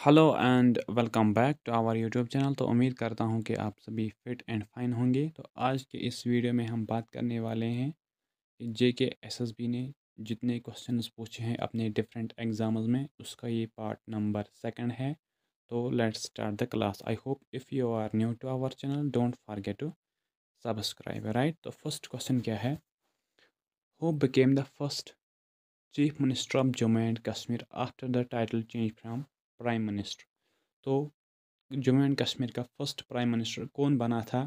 Hello and welcome back to our YouTube channel. तो उम्मीद करता हूं कि आप सभी फिट एंड फाइन होंगे। तो आज के इस वीडियो में हम बात करने वाले हैं कि जेके एसएसबी ने जितने क्वेश्चंस पूछे हैं अपने डिफरेंट एग्जाम्स में, उसका ये पार्ट नंबर सेकंड है। तो let's start the class. I hope if you are new to our channel don't forget to subscribe. Right, तो फर्स्ट क्वेश्चन क्या है? Who became the first chief minister of Jammu and Kashmir after the title change from prime minister? तो Jammu and Kashmir का first prime minister कौन बना था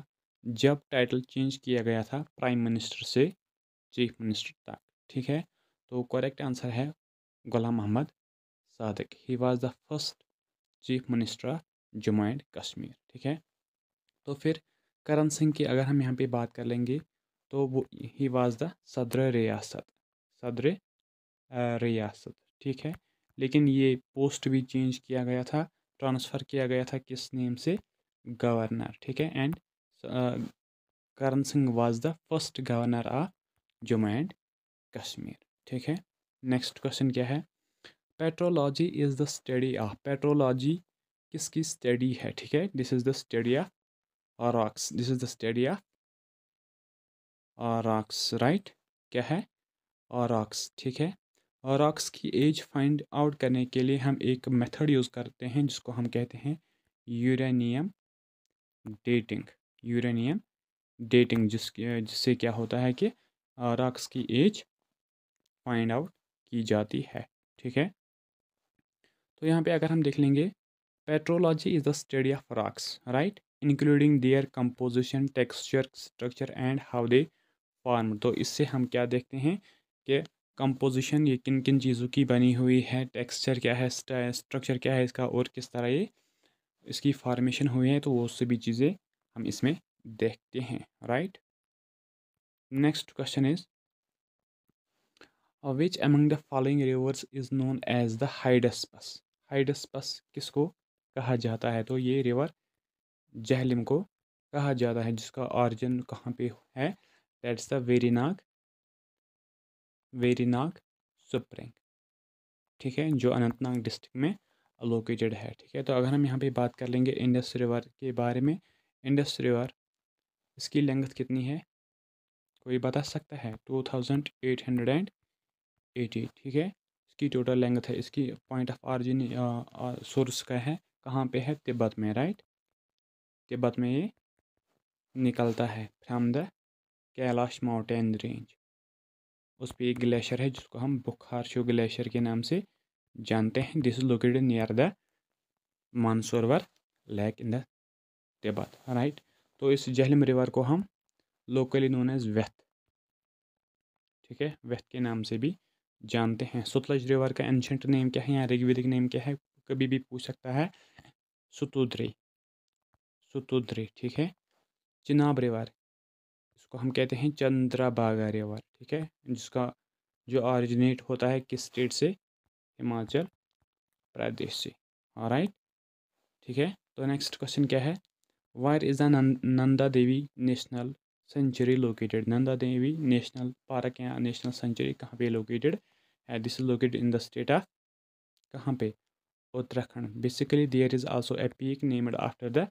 जब title change किया गया था प्राइम मिनिस्टर से चीफ मिनिस्टर तक? ठीक है, तो करेक्ट आंसर है Ghulam Mohammad Sadiq. He was the first chief minister of Jammu and Kashmir. ठीक है, तो फिर करण सिंह की अगर हम यहाँ पे बात कर लेंगे तो वो ही वाज द सदर रियासत, सदर रियासत। ठीक है, लेकिन ये पोस्ट भी चेंज किया गया था, ट्रांसफ़र किया गया था किस नेम से? गवर्नर। ठीक है, and Karan Singh was the first governor of Jammu and Kashmir. ठीक है, नेक्स्ट क्वेश्चन क्या है? Petrology is the study of, petrology किसकी स्टडी है? ठीक है, this is the study of rocks, this is the study of rocks. Right, क्या है? रॉक्स। ठीक है, और रॉक्स की एज फाइंड आउट करने के लिए हम एक मेथड यूज़ करते हैं जिसको हम कहते हैं यूरेनियम डेटिंग। यूरेनियम डेटिंग जिससे क्या होता है कि रॉक्स की एज फाइंड आउट की जाती है। ठीक है, तो यहाँ पे अगर हम देख लेंगे, petrology is the study of rocks, right, including their composition, texture, structure and how they form. तो इससे हम क्या देखते हैं कि कंपोजिशन ये किन किन चीज़ों की बनी हुई है, टेक्सचर क्या है, स्ट्रक्चर क्या है इसका, और किस तरह ये इसकी फॉर्मेशन हुई है, तो वो सभी चीज़ें हम इसमें देखते हैं। Right, next question is which among the following rivers is known as the Hydaspes? Hydaspes किसको कहा जाता है? तो ये रिवर जहलिम को कहा जाता है, जिसका ऑरिजिन कहाँ पे है? That's the Verinag, Verinag spring. ठीक है, जो अनंतनाग डिस्ट्रिक्ट में लोकेटेड है। ठीक है, तो अगर हम यहाँ पे बात कर लेंगे इंडस रिवर के बारे में, इंडस रिवर इसकी लेंथ कितनी है? कोई बता सकता है? 2880। ठीक है, इसकी टोटल लेंथ है। इसकी पॉइंट ऑफ ऑरिजिन सोर्स का है, कहाँ पे है? तिब्बत में। राइट, तिब्बत में ये निकलता है from the Kailash mountain range. उस पर एक ग्लेशियर है जिसको हम बुखारशो ग्लेशियर के नाम से जानते हैं। This is located near the Mansarovar lake in the Tibet. Right, तो इस झेलम रिवर को हम लोकली नोन एज वेथ, ठीक है, वेथ के नाम से भी जानते हैं। सतलज रिवर का एंशंट नेम क्या है या ऋग्वेदिक नेम क्या है? कभी भी पूछ सकता है। सुतुद्री, सुतुद्री। ठीक है, चिनाब रिवर इसको हम कहते हैं चंद्रभागा रिवर। ठीक है, जिसका जो ऑरिजिनेट होता है किस स्टेट से? हिमाचल प्रदेश से। राइट, ठीक है, तो नेक्स्ट क्वेश्चन क्या है? Where is the Nanda Devi national sanctuary located? Nanda Devi national park या नेशनल सेंचुरी कहाँ पे लोकेटेड है? This is located in the state of, कहाँ पे? Uttarakhand. Basically there is also a peak named after the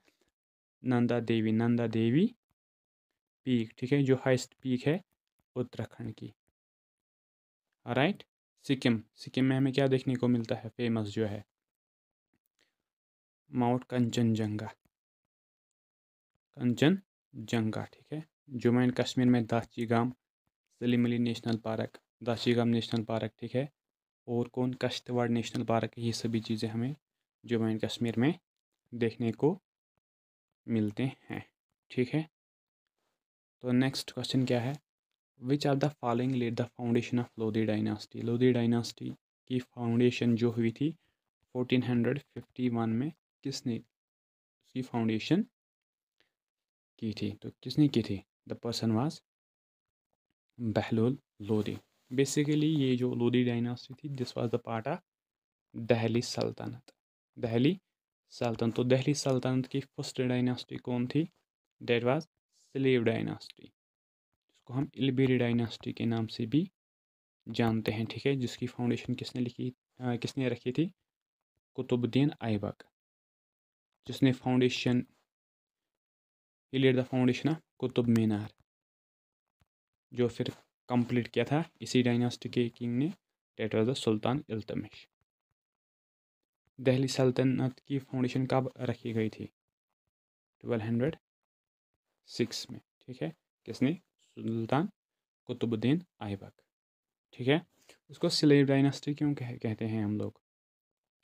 Nanda Devi, Nanda Devi peak. ठीक है, जो हाइस्ट पीक है उत्तराखंड की। राइट, सिक्किम, सिक्किम में हमें क्या देखने को मिलता है? फेमस जो है माउंट कंचनजंगा, कंचनजंगा। ठीक है, जम्मू एंड कश्मीर में दाची गाम, सलीम अली नेशनल पार्क, दाची गाम नेशनल पार्क। ठीक है, और कौन? Kishtwar national park. ये सभी चीज़ें हमें जम्मू एंड कश्मीर में देखने को मिलते हैं। ठीक है, तो नेक्स्ट क्वेश्चन क्या है? Which are the following led the foundation of Lodhi dynasty? Lodhi dynasty की फाउंडेशन जो हुई थी 1451 में, किसने उसकी फाउंडेशन की थी? तो किसने की थी? The person was Bahlol Lodi. Basically ये जो लोधी डायनास्टी थी, this was the part of Delhi Sultanate, Delhi सल्तनत। तो दहली सल्तनत की फर्स्ट डायनास्टी कौन थी? डेट वाज स्लेव डायनास्टी, जिसको हम इलबिरी डायनास्टी के नाम से भी जानते हैं। ठीक है, जिसकी फाउंडेशन किसने लिखी, किसने रखी थी? कुतुबुद्दीन ऐबक, जिसने foundation, he laid the foundation of Qutub Minar, जो फिर कंप्लीट किया था इसी डायनास्टी के किंग ने, that was the sultan Iltutmish. Delhi सल्तनत की फाउंडेशन कब रखी गई थी? 1206 में, ठीक है। किसने? सुल्तान कुतुबुद्दीन ऐबक, ठीक है। उसको स्लेव डायनास्टी क्यों कहते हैं हम लोग?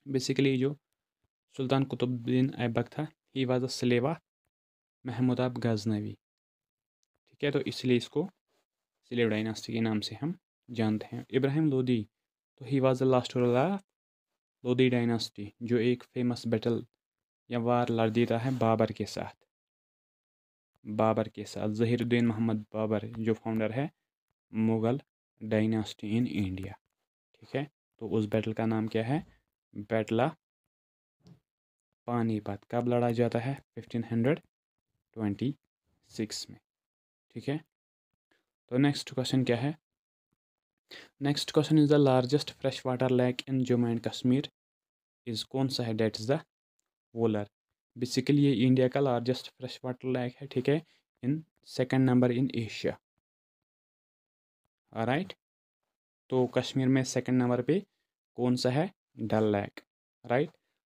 बेसिकली जो सुल्तान कुतुबुद्दीन ऐबक था, he was a slave of Mahmud of Ghaznavi, ठीक है। तो इसलिए इसको स्लेव डायनास्टी के नाम से हम जानते हैं। इब्राहिम लोदी, तो ही was the last ruler of Lodi dynasty, जो एक फेमस बैटल या वार लड़ देता है बाबर के साथ, ज़हीरुद्दीन मोहम्मद बाबर, जो फाउंडर है मुग़ल डायनास्टी इन इंडिया, ठीक है। तो उस बैटल का नाम क्या है? Battle of Panipat. कब लड़ा जाता है? 1526 में, ठीक है। तो नेक्स्ट क्वेश्चन क्या है? Next question is the largest fresh water lake in Jammu and Kashmir is, कौन सा है? That is the Wular. Basically ये इंडिया का लार्जेस्ट फ्रेश वाटर लेक है, ठीक है, in second number in Asia, right. तो कश्मीर में सेकंड नंबर पे कौन सा है? Dal lake, right.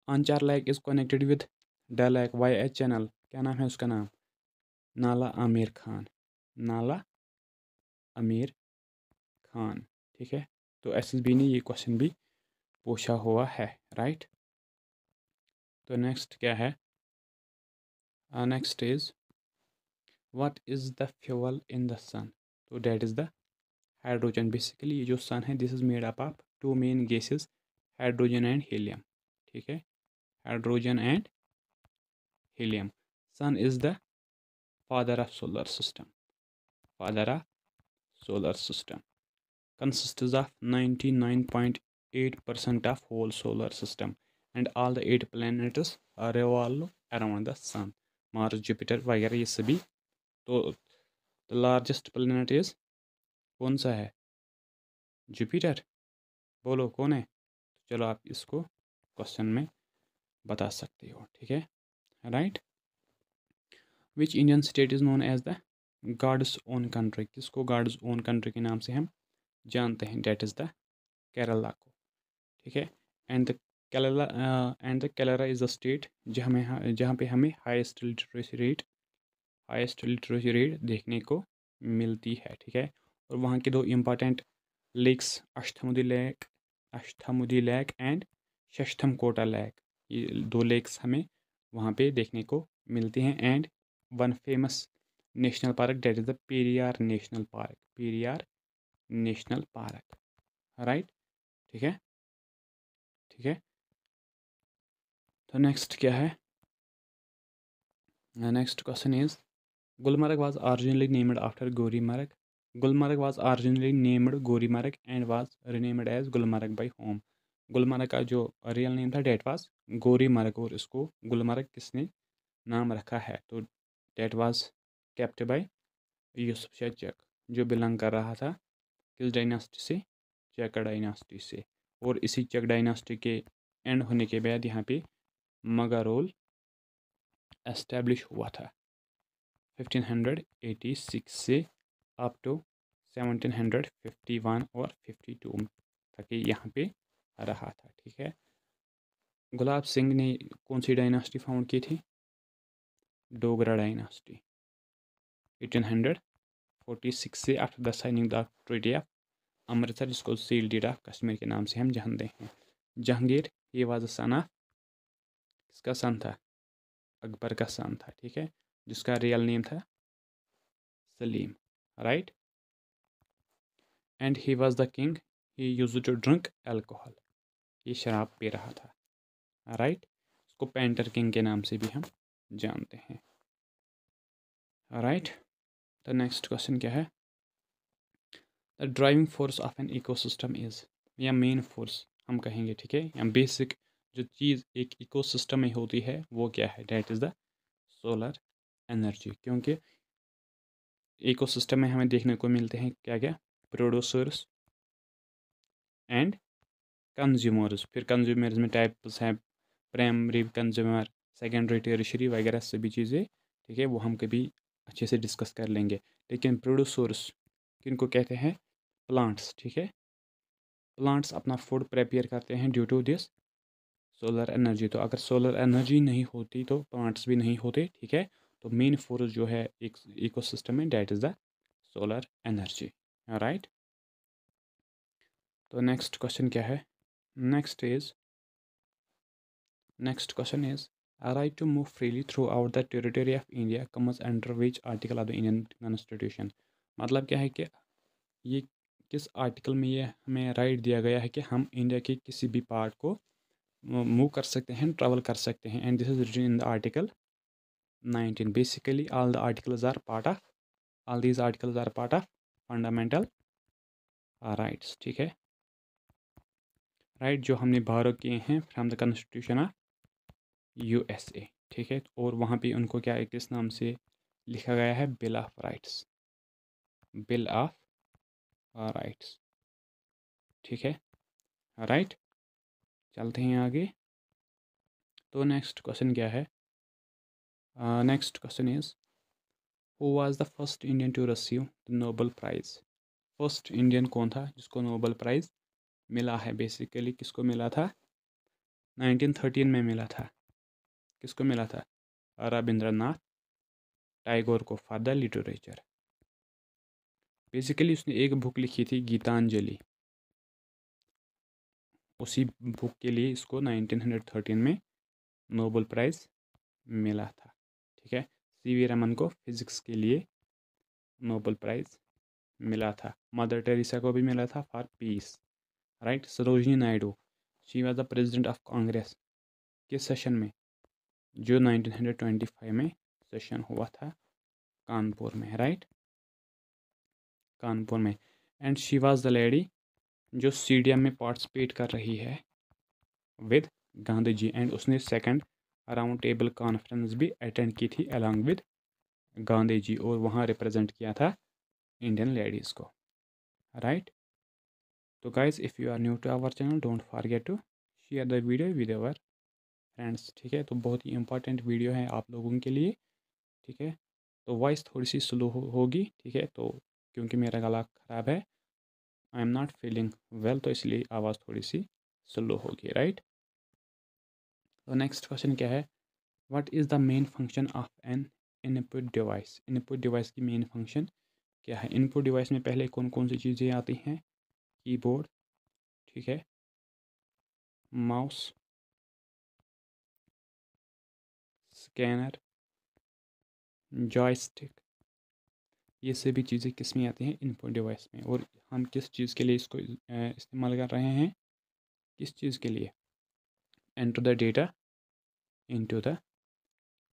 Anchar lake is connected with Dal lake via a channel, क्या नाम है उसका? नाम नाला आमिर खान, नाला आमिर खान, ठीक है। तो एसएसबी ने ये क्वेश्चन भी पूछा हुआ है, राइट। तो नेक्स्ट क्या है? Next is what is the fuel in the sun? तो that is the hydrogen. Basically ये जो सन है, this is made up of two main gases, hydrogen and helium, ठीक है, hydrogen and helium. Sun is the father of solar system, father of solar system, consists of 99.8% of whole solar system, and all the 8 planets revolve around the sun, Mars, Jupiter वगैरह ये सभी। तो the largest planet is, कौन सा है? Jupiter. बोलो कौन है? चलो आप इसको क्वेश्चन में बता सकते हो, ठीक है, right. Which Indian state is known as the god's own country? किसको गॉड्स ओन कंट्री के नाम से हम जानते हैं? डेट इज द केरला को, ठीक है। And the Kerala is the state जहाँ पे हमें हाईएस्ट लिटरेसी रेट देखने को मिलती है, ठीक है। और वहाँ के दो important lakes, Ashtamudi lake and Sasthamkotta lake, ये दो लेक्स हमें वहाँ पे देखने को मिलती हैं। And one famous national park, that is the Periyar national park, Periyar national park, right, ठीक है, ठीक है। तो नेक्स्ट क्या है? Next question is Gulmarg was originally named after Gorimarg. Gulmarg was originally named Gorimarg and was renamed as Gulmarg by whom? Gulmarg का जो real name था डेट वाज गोरीमर्ग, और इसको गुलमर्ग किसने नाम रखा है? तो that was kept by Yusuf Shah Chak, जो बिलोंग कर रहा था किस डायनास्टी से? चक डायनास्टी से। और इसी चक डायनास्टी के एंड होने के बाद यहाँ पे मगरौल एस्टेब्लिश हुआ था 1586 से अप टू 1751 और 52 तक यहाँ पे रहा था, ठीक है। गुलाब सिंह ने कौन सी डायनास्टी फाउंड की थी? डोगरा डायनास्टी 1846 से, after the signing the treaty of Amritsar, जिसको सील डीड ऑफ कश्मीर के नाम से हम जानते हैं। जहांगीर, ये वाज द सन ऑफ, किसका सन था? अकबर का सन था, ठीक है, जिसका रियल नेम था Salim, right. And he was the king, he used to drink alcohol, ये शराब पी रहा था, राइट। उसको पेंटर किंग के नाम से भी हम जानते हैं, राइट। द नेक्स्ट क्वेश्चन क्या है? The driving force of an ecosystem is, या मेन फोर्स हम कहेंगे, ठीक है, या बेसिक जो चीज़ एक इकोसिस्टम में होती है वो क्या है? That is the solar energy. क्योंकि इकोसिस्टम में हमें देखने को मिलते हैं क्या क्या? प्रोड्यूसर्स एंड कंज्यूमर्स, फिर कंज्यूमर्स में टाइप्स हैं, प्राइमरी कंज्यूमर, सेकेंडरी, टेरिशरी वगैरह सभी चीज़ें, ठीक है, वो हम कभी अच्छे से डिस्कस कर लेंगे। लेकिन प्रोड्यूसर्स किनको कहते हैं? प्लांट्स, ठीक है। प्लांट्स अपना फूड प्रिपेयर करते हैं due to this solar energy. तो अगर सोलर एनर्जी नहीं होती तो प्लांट्स भी नहीं होते, ठीक है। तो मेन फोर्स जो है एक इकोसिस्टम में, that is the solar energy, right. तो नेक्स्ट क्वेश्चन क्या है? Next question is a right to move freely throughout the territory of India comes under which article of the Indian Constitution? मतलब क्या है कि ये किस आर्टिकल में ये हमें राइट दिया गया है कि हम इंडिया के किसी भी पार्ट को मूव कर सकते हैं, ट्रैवल कर सकते हैं। And this is written in the article 19। Basically all these articles are part of fundamental rights, ठीक है। राइट जो हमने बारो किए हैं from the constitution of USA, ठीक है। और वहाँ पे उनको क्या है, किस नाम से लिखा गया है? Bill of rights, bill of rights, ठीक है, राइट। चलते हैं आगे। तो नेक्स्ट क्वेश्चन क्या है? Next question is who was the first Indian to receive the Nobel prize? First Indian कौन था जिसको नोबेल प्राइज़ मिला है? बेसिकली किसको मिला था? 1913 में मिला था। किसको मिला था? रविंद्रनाथ टैगोर को, फॉर द लिटरेचर। बेसिकली उसने एक बुक लिखी थी, गीतांजलि। उसी बुक के लिए इसको 1913 में नोबेल प्राइज़ मिला था, ठीक है। CV रमन को फिज़िक्स के लिए नोबेल प्राइज़ मिला था। मदर टेरेसा को भी मिला था for piece, right. Sarojini Naidu, she was the president of Congress किस सेशन में? जो 1925 में सेशन हुआ था कानपुर में, राइट, कानपुर में। And she was the lady जो CDM में पार्टिसिपेट कर रही है विद गांधी जी। एंड उसने सेकंड राउंड टेबल कॉन्फ्रेंस भी अटेंड की थी अलॉन्ग विद गांधी जी, और वहाँ रिप्रेजेंट किया था इंडियन लेडीज़ को, राइट। तो guys if you are new to our channel, don't forget to share the video with our friends, ठीक है। तो बहुत ही इंपॉर्टेंट वीडियो है आप लोगों के लिए, ठीक है। तो वॉइस थोड़ी सी स्लो होगी, ठीक है, तो क्योंकि मेरा गला ख़राब है, I am not feeling well, तो इसलिए आवाज़ थोड़ी सी स्लो होगी, राइट। तो नेक्स्ट क्वेश्चन क्या है? What is the main function of N input device? Input device की मेन फंक्शन क्या है? इनपुट डिवाइस में पहले कौन कौन सी चीज़ें आती हैं? कीबोर्ड, ठीक है, माउस, स्कैनर, जॉयस्टिक, ये सभी चीज़ें किस में आती हैं? इनपुट डिवाइस में। और हम किस चीज़ के लिए इसको इस्तेमाल कर रहे हैं? किस चीज़ के लिए? Enter the data into the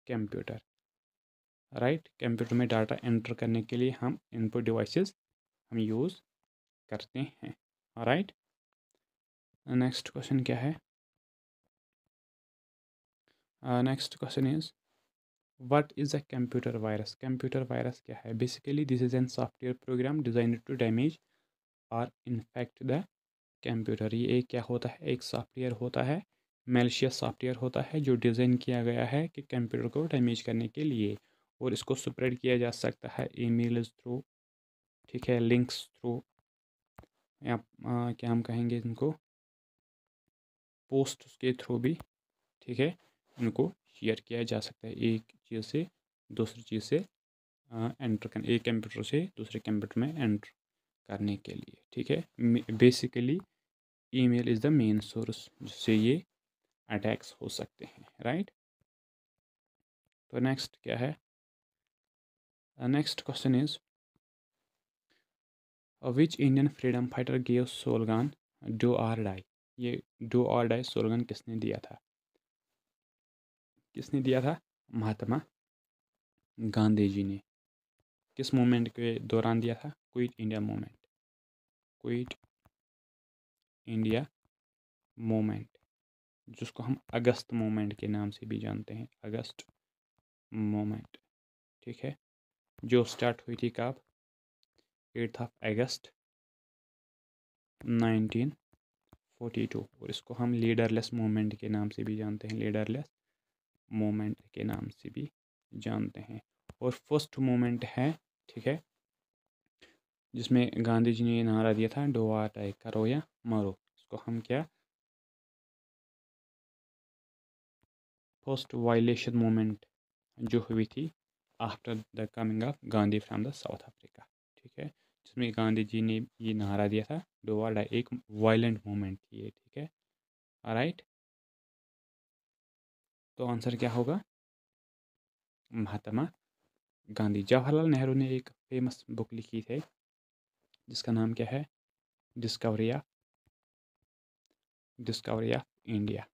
computer, right. Computer में डाटा एंटर करने के लिए हम इनपुट डिवाइसेस हम यूज़ करते हैं, राइट। नेक्स्ट क्वेश्चन क्या है? Next question is what is a computer virus? Computer virus क्या है? Basically this is an software program designed to damage और इन्फेक्ट द कंप्यूटर। ये एक क्या होता है? एक सॉफ्टवेयर होता है, मैलिशियस सॉफ्टवेयर होता है जो डिज़ाइन किया गया है कि कंप्यूटर को डैमेज करने के लिए। और इसको स्प्रेड किया जा सकता है ईमेल्स थ्रू, ठीक है, लिंक्स थ्रू, या क्या हम कहेंगे इनको, पोस्ट के थ्रू भी, ठीक है, इनको शेयर किया जा सकता है एक चीज़ से दूसरी चीज़ से एंटर कर, एक कंप्यूटर से दूसरे कंप्यूटर में एंटर करने के लिए, ठीक है। Basically email is the main source जिससे ये अटैक्स हो सकते हैं, राइट। तो नेक्स्ट क्या है? Next question is which Indian freedom fighter gave slogan do और डाई? ये डू और डाई स्लोगन किसने दिया था? किसने दिया था? महात्मा गांधी जी ने। किस मूवमेंट के दौरान दिया था? Quit India movement, quit India movement, जिसको हम अगस्त मूवमेंट के नाम से भी जानते हैं, अगस्त मूवमेंट, ठीक है, जो स्टार्ट हुई थी कब? 8 अगस्त 1914 1942 और इसको हम लीडरलेस मूवमेंट के नाम से भी जानते हैं, लीडरलेस मूवमेंट के नाम से भी जानते हैं। और फर्स्ट मूवमेंट है, ठीक है, जिसमें गांधी जी ने ये नारा दिया था, डू और डाई, करो या मरो। इसको हम क्या, फर्स्ट वायलेशन मूवमेंट जो हुई थी after the coming of Gandhi from the south Africa, ठीक है, जिसमें गांधी जी ने ये नारा दिया था, डू और डाई, एक वायलेंट मूवमेंट थी ये, ठीक है, राइट। तो आंसर क्या होगा, महात्मा गांधी। जवाहरलाल नेहरू ने एक फेमस बुक लिखी थी जिसका नाम क्या है, डिस्कवरी ऑफ इंडिया,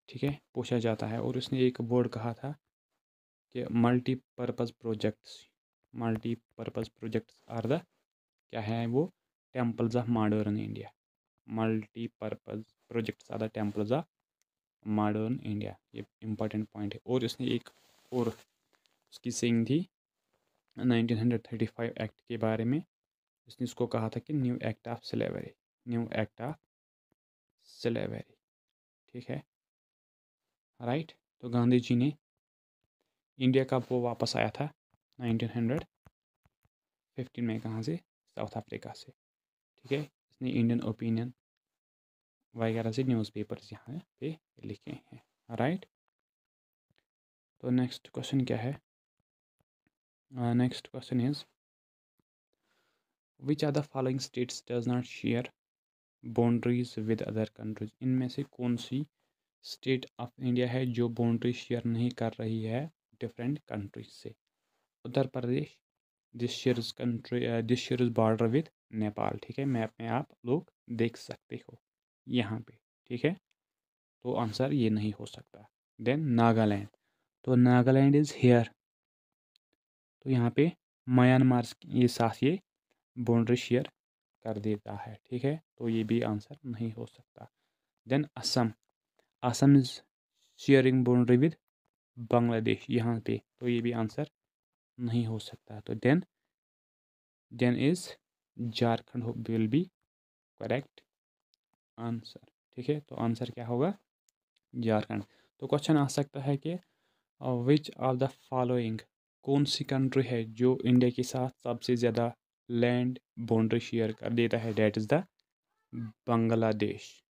ठीक है, पूछा जाता है। और उसने एक वर्ड कहा था कि मल्टीपर्पज़ प्रोजेक्ट्स आर द, क्या है वो, temples of modern India. Multipurpose projects are the temples of modern India, ये इंपॉर्टेंट पॉइंट है। और इसने एक और उसकी सेइंग थी 1935 एक्ट के बारे में। इसने इसको कहा था कि new act of slavery, new act of slavery, ठीक है, राइट। तो गांधी जी ने इंडिया का वो वापस आया था 1915 में, कहाँ से, साउथ अफ्रीका से, ठीक है। इसने इंडियन ओपिनियन वगैरह से न्यूज़पेपर्स यहाँ पे लिखे हैं, राइट। तो नेक्स्ट क्वेश्चन क्या है, next question is which are the following states does not share boundaries with other countries. इनमें से कौन सी स्टेट ऑफ इंडिया है जो बाउंड्री शेयर नहीं कर रही है डिफरेंट कंट्रीज से। Uttar Pradesh, this shares border with Nepal, ठीक है, मैप में आप लोग देख सकते हो यहाँ पे, ठीक है। तो आंसर ये नहीं हो सकता। देन नागालैंड, तो नागालैंड इज़ हेयर, तो यहाँ पे म्यांमार ये साथ ये बाउंड्री शेयर कर देता है, ठीक है, तो ये भी आंसर नहीं हो सकता। Then Assam, Assam is sharing boundary with Bangladesh यहाँ पे, तो ये भी आंसर नहीं हो सकता। तो then is Jharkhand will be correct answer, ठीक है। तो आंसर क्या होगा, झारखंड। तो क्वेश्चन आ सकता है कि विच ऑफ द फॉलोइंग, कौन सी कंट्री है जो इंडिया के साथ सबसे ज़्यादा लैंड बाउंड्री शेयर कर देता है, डेट इज़ द बांग्लादेश,